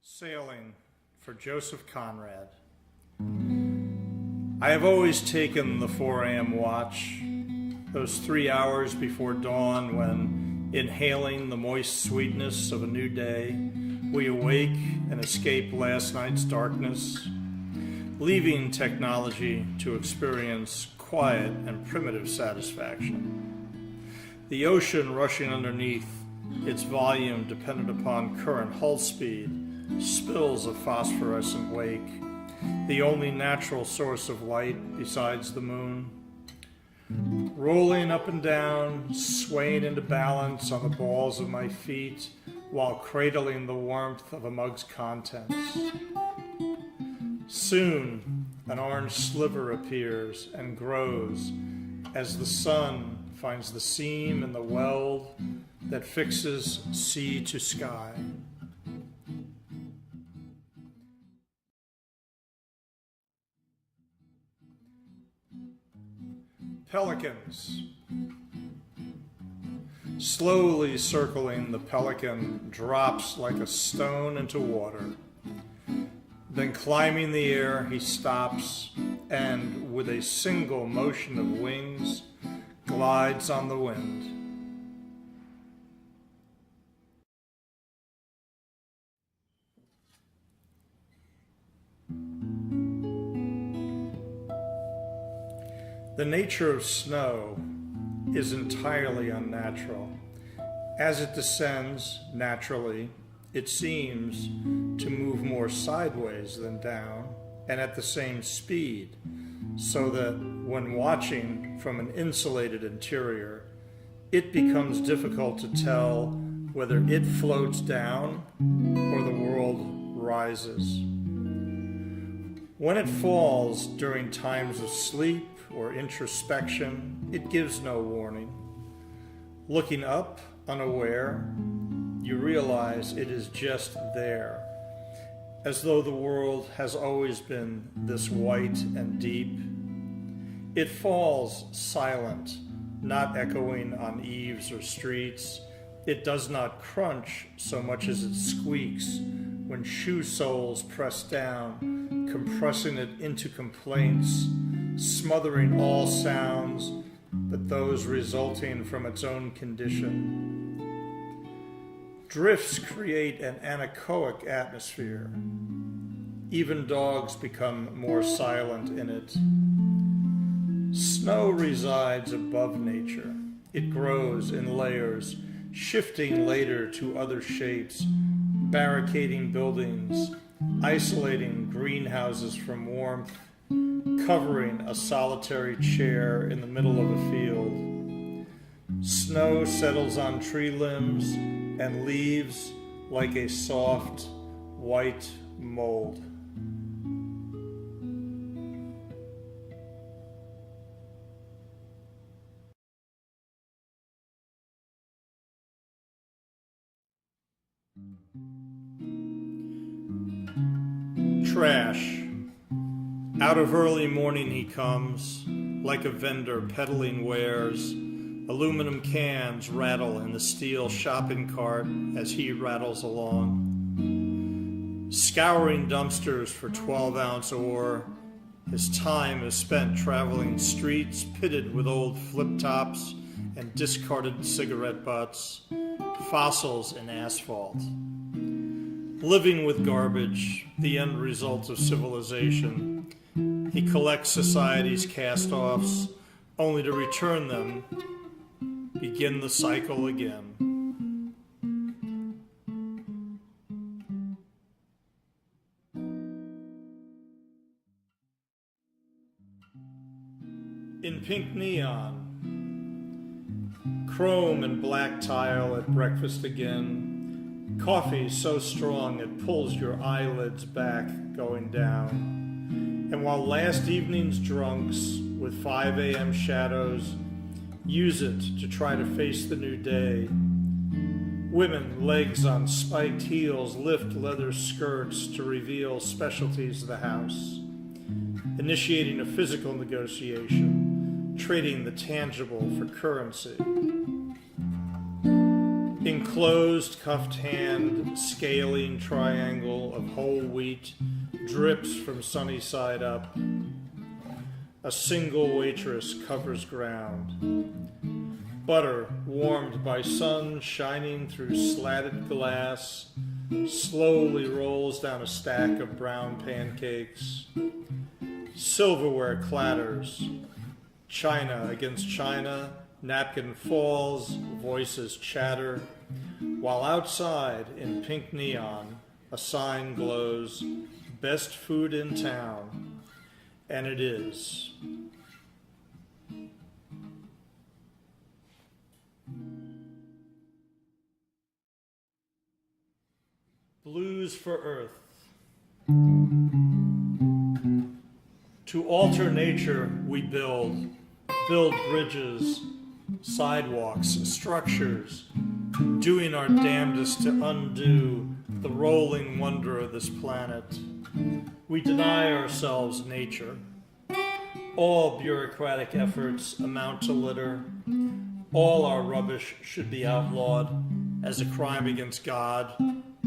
Sailing for Joseph Conrad. I have always taken the 4 a.m. watch, those 3 hours before dawn when, inhaling the moist sweetness of a new day, we awake and escape last night's darkness, leaving technology to experience quiet and primitive satisfaction. The ocean rushing underneath, its volume dependent upon current hull speed, spills a phosphorescent wake, the only natural source of light besides the moon. Rolling up and down, swaying into balance on the balls of my feet while cradling the warmth of a mug's contents. Soon, an orange sliver appears and grows as the sun finds the seam in the weld that fixes sea to sky. Pelicans. Slowly circling, the pelican drops like a stone into water. Then climbing the air, he stops and, with a single motion of wings, glides on the wind. The nature of snow is entirely unnatural. As it descends naturally, it seems to move more sideways than down, and at the same speed, so that when watching from an insulated interior, it becomes difficult to tell whether it floats down or the world rises. When it falls during times of sleep or introspection, it gives no warning. Looking up, unaware, you realize it is just there, as though the world has always been this white and deep. It falls silent, not echoing on eaves or streets. It does not crunch so much as it squeaks when shoe soles press down, compressing it into complaints, smothering all sounds but those resulting from its own condition. Drifts create an anechoic atmosphere. Even dogs become more silent in it. Snow resides above nature. It grows in layers, shifting later to other shapes, barricading buildings, isolating greenhouses from warmth, covering a solitary chair in the middle of a field. Snow settles on tree limbs and leaves like a soft, white mold. Trash. Out of early morning he comes, like a vendor peddling wares. Aluminum cans rattle in the steel shopping cart as he rattles along. Scouring dumpsters for 12-ounce ore, his time is spent traveling streets pitted with old flip-tops and discarded cigarette butts, fossils in asphalt. Living with garbage, the end result of civilization, he collects society's cast-offs, only to return them, begin the cycle again. In pink neon, chrome and black tile at breakfast again, coffee so strong it pulls your eyelids back going down. And while last evening's drunks with 5 a.m. shadows use it to try to face the new day, women, legs on spiked heels, lift leather skirts to reveal specialties of the house, initiating a physical negotiation, trading the tangible for currency. enclosed cuffed hand scaling triangle of whole wheat drips from sunny side up. A single waitress covers ground. Butter warmed by sun shining through slatted glass slowly rolls down a stack of brown pancakes. Silverware clatters. China against china, napkin falls, voices chatter, while outside in pink neon a sign glows, best food in town, and it is. Blues for Earth. To alter nature we build bridges, sidewalks, structures, doing our damnedest to undo the rolling wonder of this planet. We deny ourselves nature. All bureaucratic efforts amount to litter. All our rubbish should be outlawed as a crime against God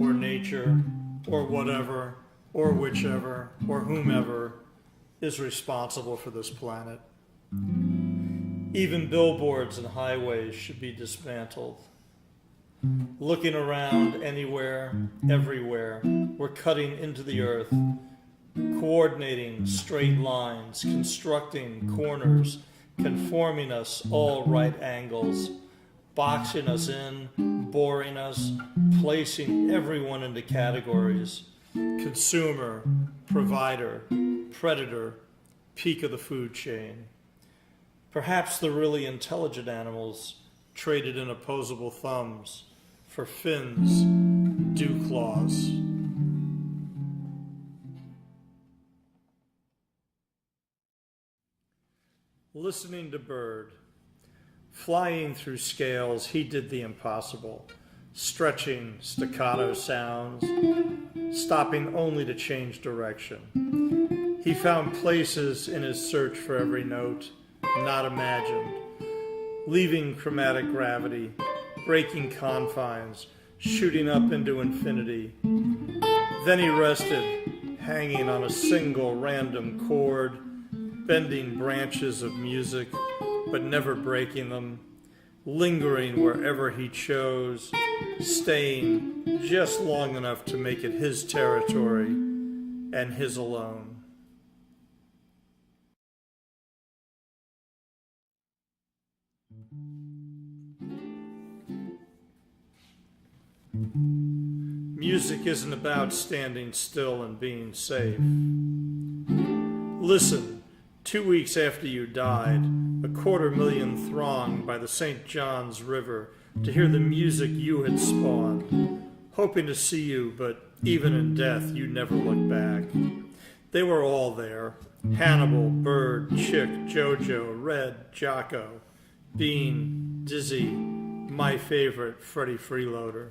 or nature or whatever or whichever or whomever is responsible for this planet. Even billboards and highways should be dismantled. Looking around anywhere, everywhere, we're cutting into the earth, coordinating straight lines, constructing corners, conforming us all right angles, boxing us in, boring us, placing everyone into categories: consumer, provider, predator, peak of the food chain. Perhaps the really intelligent animals traded in opposable thumbs for fins, dew claws. Listening to bird. Flying through scales, he did the impossible, stretching staccato sounds, stopping only to change direction. He found places in his search for every note not imagined, leaving chromatic gravity, breaking confines, shooting up into infinity. Then he rested, hanging on a single random chord, bending branches of music, but never breaking them, lingering wherever he chose, staying just long enough to make it his territory and his alone. Music isn't about standing still and being safe. Listen, 2 weeks after you died, 250,000 thronged by the St. John's River to hear the music you had spawned, hoping to see you, but even in death you never looked back. They were all there: Hannibal, Bird, Chick, Jojo, Red, Jocko, Bean, Dizzy, my favorite, Freddie Freeloader.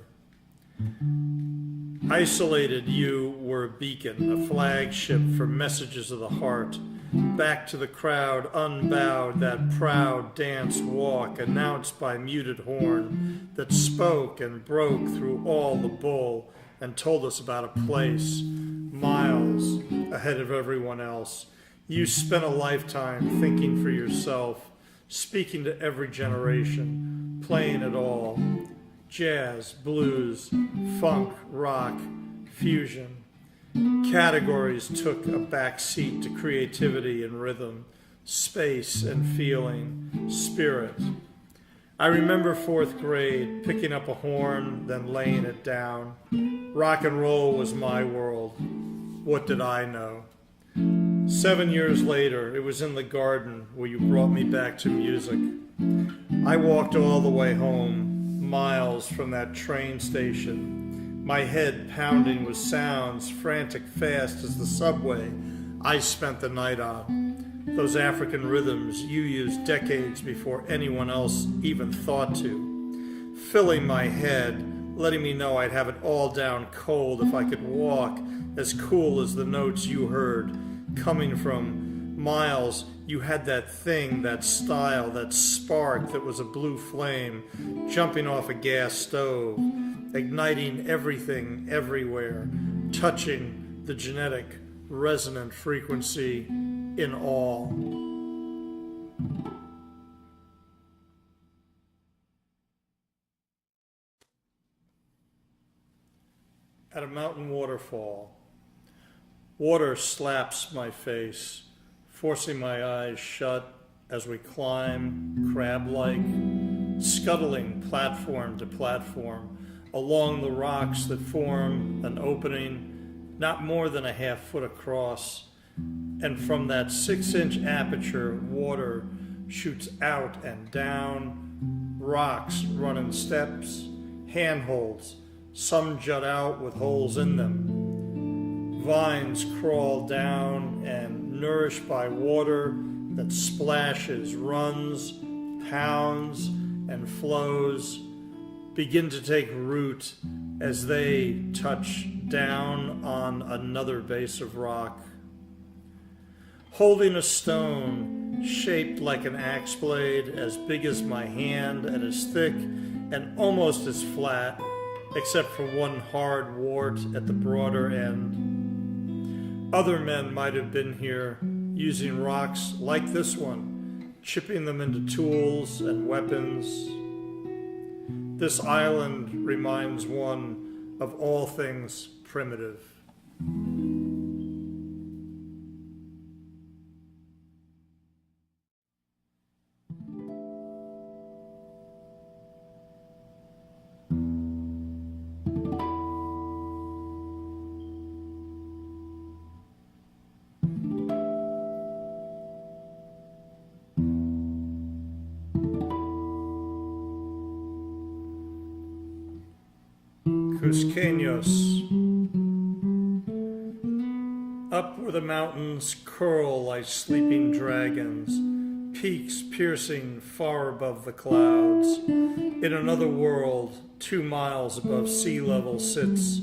Isolated, you were a beacon, a flagship for messages of the heart. Back to the crowd, unbowed, that proud dance walk announced by muted horn that spoke and broke through all the bull and told us about a place miles ahead of everyone else. You spent a lifetime thinking for yourself, speaking to every generation, playing it all. Jazz, blues, funk, rock, fusion. Categories took a back seat to creativity and rhythm, space and feeling, spirit. I remember 4th grade, picking up a horn, then laying it down. Rock and roll was my world. What did I know? 7 years later, it was in the garden where you brought me back to music. I walked all the way home, miles from that train station, my head pounding with sounds frantic fast as the subway I spent the night on. Those African rhythms you used decades before anyone else even thought to, filling my head, letting me know I'd have it all down cold if I could walk as cool as the notes you heard, coming from miles you had that thing, that style, that spark that was a blue flame jumping off a gas stove, igniting everything everywhere, touching the genetic resonant frequency in all. At a mountain waterfall, water slaps my face, forcing my eyes shut as we climb, crab-like, scuttling platform to platform along the rocks that form an opening not more than a half-foot across, and from that 6-inch aperture, water shoots out and down, rocks run in steps, handholds, some jut out with holes in them. Vines crawl down and, nourished by water that splashes, runs, pounds, and flows, begin to take root as they touch down on another base of rock. Holding a stone shaped like an axe blade, as big as my hand and as thick and almost as flat, except for one hard wart at the broader end. Other men might have been here, using rocks like this one, chipping them into tools and weapons. This island reminds one of all things primitive. Cusqueños. Up where the mountains curl like sleeping dragons, peaks piercing far above the clouds, in another world 2 miles above sea level sits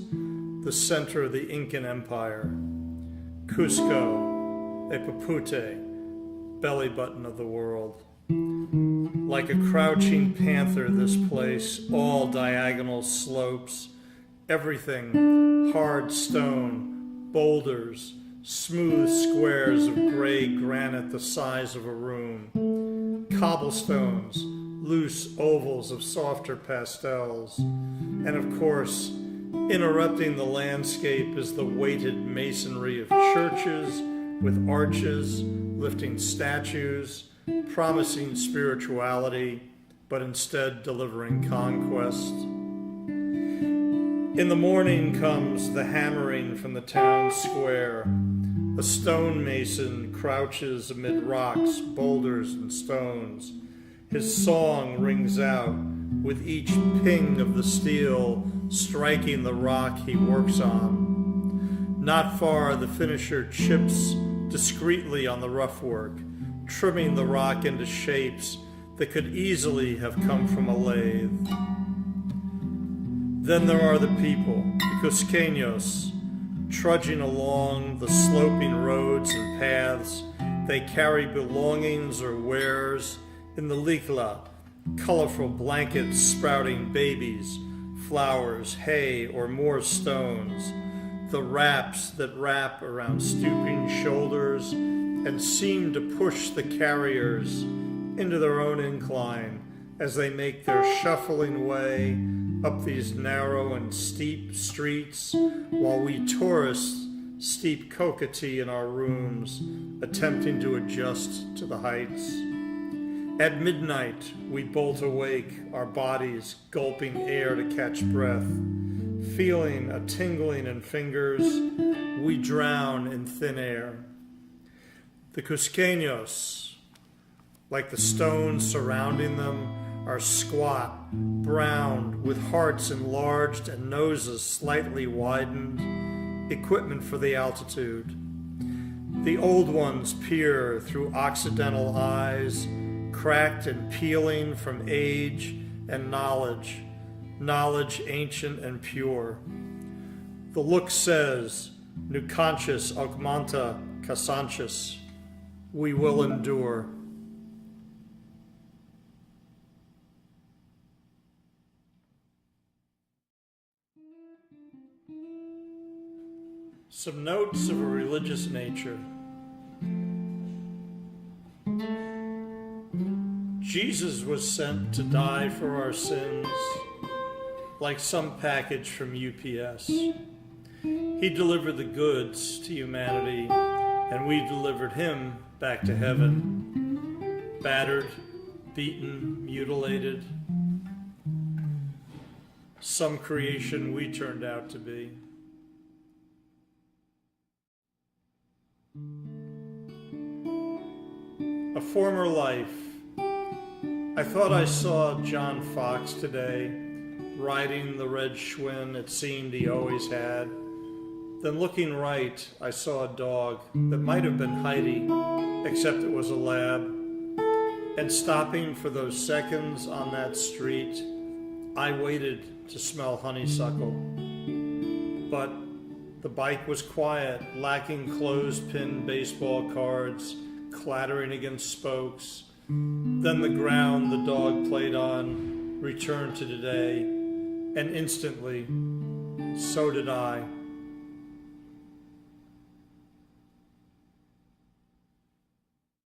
the center of the Incan Empire. Cusco, a Papute, belly button of the world. Like a crouching panther, this place, all diagonal slopes, everything hard stone, boulders, smooth squares of gray granite the size of a room, cobblestones, loose ovals of softer pastels, and of course, interrupting the landscape is the weighted masonry of churches with arches, lifting statues, promising spirituality, but instead delivering conquest. In the morning comes the hammering from the town square. A stonemason crouches amid rocks, boulders, and stones. His song rings out with each ping of the steel striking the rock he works on. Not far, the finisher chips discreetly on the rough work, trimming the rock into shapes that could easily have come from a lathe. Then there are the people, the Cusqueños, trudging along the sloping roads and paths. They carry belongings or wares in the licla, colorful blankets sprouting babies, flowers, hay, or more stones, the wraps that wrap around stooping shoulders and seem to push the carriers into their own incline as they make their shuffling way up these narrow and steep streets, while we tourists steep cocoa-tea in our rooms, attempting to adjust to the heights. At midnight, we bolt awake, our bodies gulping air to catch breath. Feeling a tingling in fingers, we drown in thin air. The Cusqueños, like the stones surrounding them, are squat, brown, with hearts enlarged and noses slightly widened, equipment for the altitude. The old ones peer through occidental eyes, cracked and peeling from age and knowledge ancient and pure. The look says, Nucanchus augmenta casanchus. we will endure. Some notes of a religious nature. Jesus was sent to die for our sins, like some package from UPS. He delivered the goods to humanity, and we delivered him back to heaven, battered, beaten, mutilated. Some creation we turned out to be. A former life. I thought I saw John Fox today, riding the red Schwinn it seemed he always had. Then looking right, I saw a dog that might have been Heidi, except it was a lab. And stopping for those seconds on that street, I waited to smell honeysuckle. But the bike was quiet, lacking clothespin baseball cards, clattering against spokes. Then the ground the dog played on returned to today, and instantly, so did I.